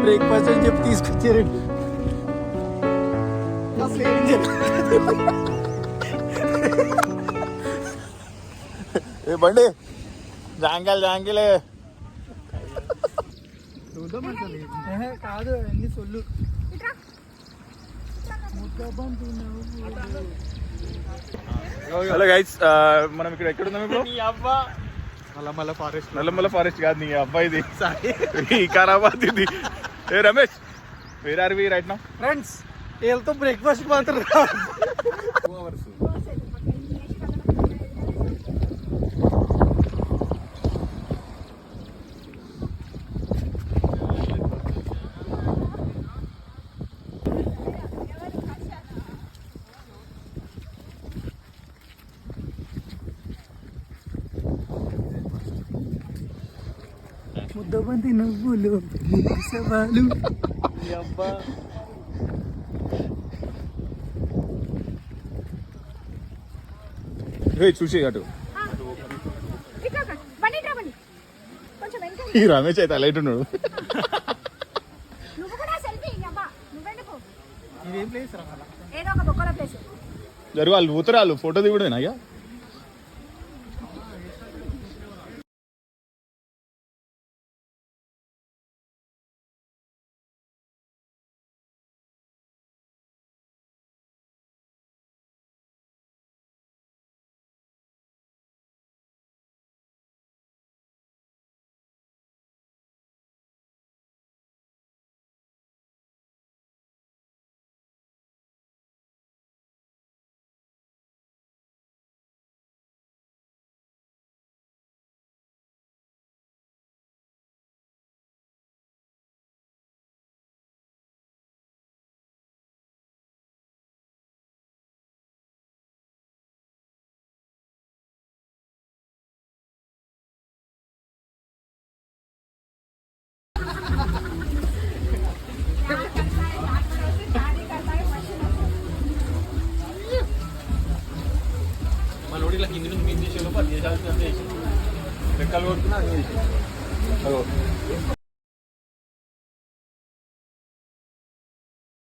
Breakfast అని చెప్పి తీసుకొచ్చారు. ఏ బండి జాంగిలే కాదు అన్ని సొల్లు. హలో గైస్, మనం ఇక్కడ ఎక్కడున్నాం ఇప్పుడు? నల్లమల్ల ఫారెస్ట్. నల్లమల్ల ఫారెస్ట్ కాదు, నీ అబ్బాయిది వికారాబాద్ ఇది. ఏ Ramesh, where are we right now? Friends, వీళ్ళతో బ్రేక్ఫాస్ట్ మాత్రం ముద్దబంది నవ్వులు సవాలు. చూసి అటు ఈ రమేష్ అయితే లైట్ ఉన్నాడు. ఇదేం ప్లేస్ రా? జరుగు వాళ్ళు ఊతరాలు ఫోటో దిగుడేనా ఇక? మన ఓడిలో కింది నుంచి మీరు చేసే లోపు అది చేసాల్సింది రెక్కలు కొడుతున్నా అది చేసి